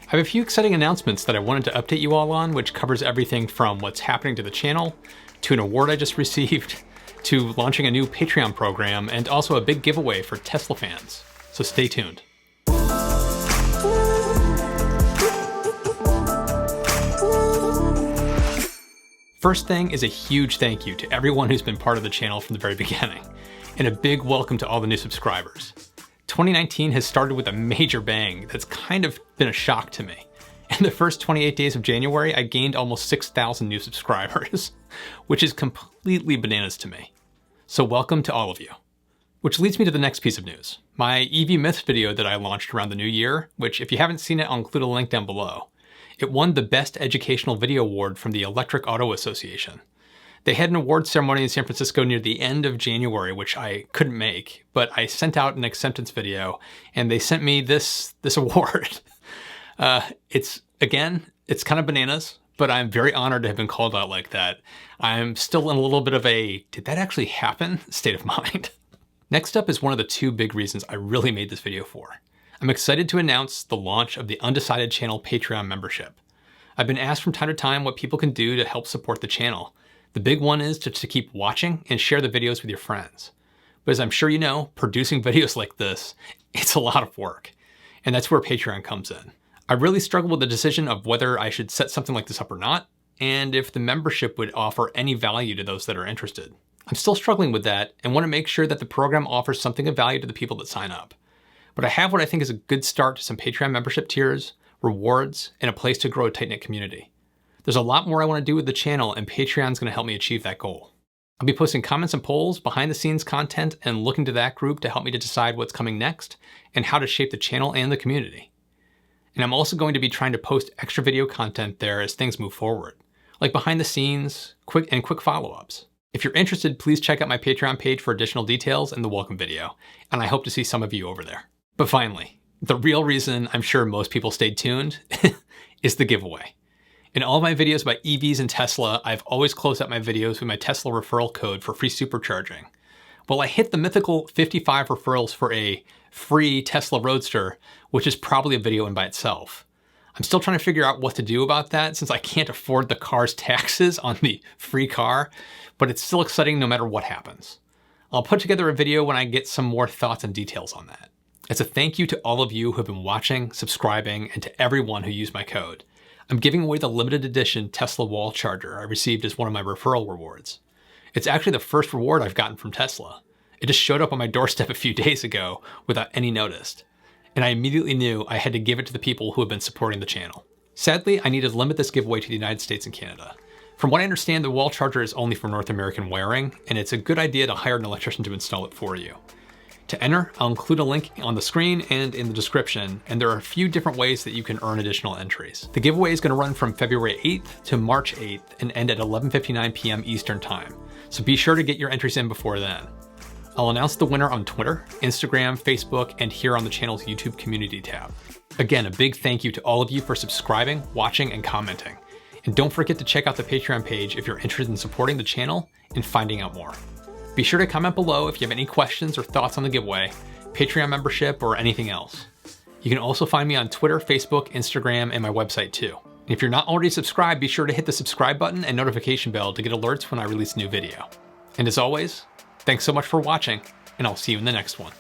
I have a few exciting announcements that I wanted to update you all on, which covers everything from what's happening to the channel, to an award I just received, to launching a new Patreon program, and also a big giveaway for Tesla fans. So stay tuned. First thing is a huge thank you to everyone who's been part of the channel from the very beginning, and a big welcome to all the new subscribers. 2019 has started with a major bang that's kind of been a shock to me. In the first 28 days of January, I gained almost 6,000 new subscribers, which is completely bananas to me. So welcome to all of you. Which leads me to the next piece of news. My EV Myths video that I launched around the new year, which if you haven't seen it, I'll include a link down below. It won the Best Educational Video Award from the Electric Auto Association. They had an award ceremony in San Francisco near the end of January, which I couldn't make, but I sent out an acceptance video and they sent me this award. It's kind of bananas, but I'm very honored to have been called out like that. I'm still in a little bit of a, did that actually happen? State of mind. Next up is one of the two big reasons I really made this video for. I'm excited to announce the launch of the Undecided Channel Patreon membership. I've been asked from time to time what people can do to help support the channel. The big one is to keep watching and share the videos with your friends. But as I'm sure you know, producing videos like this, it's a lot of work. And that's where Patreon comes in. I really struggled with the decision of whether I should set something like this up or not, and if the membership would offer any value to those that are interested. I'm still struggling with that and want to make sure that the program offers something of value to the people that sign up. But I have what I think is a good start to some Patreon membership tiers, rewards, and a place to grow a tight-knit community. There's a lot more I want to do with the channel, and Patreon's going to help me achieve that goal. I'll be posting comments and polls, behind-the-scenes content, and looking to that group to help me to decide what's coming next and how to shape the channel and the community. And I'm also going to be trying to post extra video content there as things move forward, like behind the scenes, quick follow-ups. If you're interested, please check out my Patreon page for additional details and the welcome video, and I hope to see some of you over there. But finally, the real reason I'm sure most people stayed tuned is the giveaway. In all of my videos about EVs and Tesla, I've always closed out my videos with my Tesla referral code for free supercharging. Well, I hit the mythical 55 referrals for a free Tesla Roadster, which is probably a video in by itself. I'm still trying to figure out what to do about that since I can't afford the car's taxes on the free car, but it's still exciting no matter what happens. I'll put together a video when I get some more thoughts and details on that. As a thank you to all of you who have been watching, subscribing, and to everyone who used my code. I'm giving away the limited edition Tesla wall charger I received as one of my referral rewards. It's actually the first reward I've gotten from Tesla. It just showed up on my doorstep a few days ago without any notice. And I immediately knew I had to give it to the people who have been supporting the channel. Sadly, I needed to limit this giveaway to the United States and Canada. From what I understand, the wall charger is only for North American wearing, and it's a good idea to hire an electrician to install it for you. To enter, I'll include a link on the screen and in the description, and there are a few different ways that you can earn additional entries. The giveaway is going to run from February 8th to March 8th and end at 11:59 p.m. Eastern Time, so be sure to get your entries in before then. I'll announce the winner on Twitter, Instagram, Facebook, and here on the channel's YouTube community tab. Again, a big thank you to all of you for subscribing, watching, and commenting. And don't forget to check out the Patreon page if you're interested in supporting the channel and finding out more. Be sure to comment below if you have any questions or thoughts on the giveaway, Patreon membership, or anything else. You can also find me on Twitter, Facebook, Instagram, and my website too. And if you're not already subscribed, be sure to hit the subscribe button and notification bell to get alerts when I release a new video. And as always, thanks so much for watching, and I'll see you in the next one.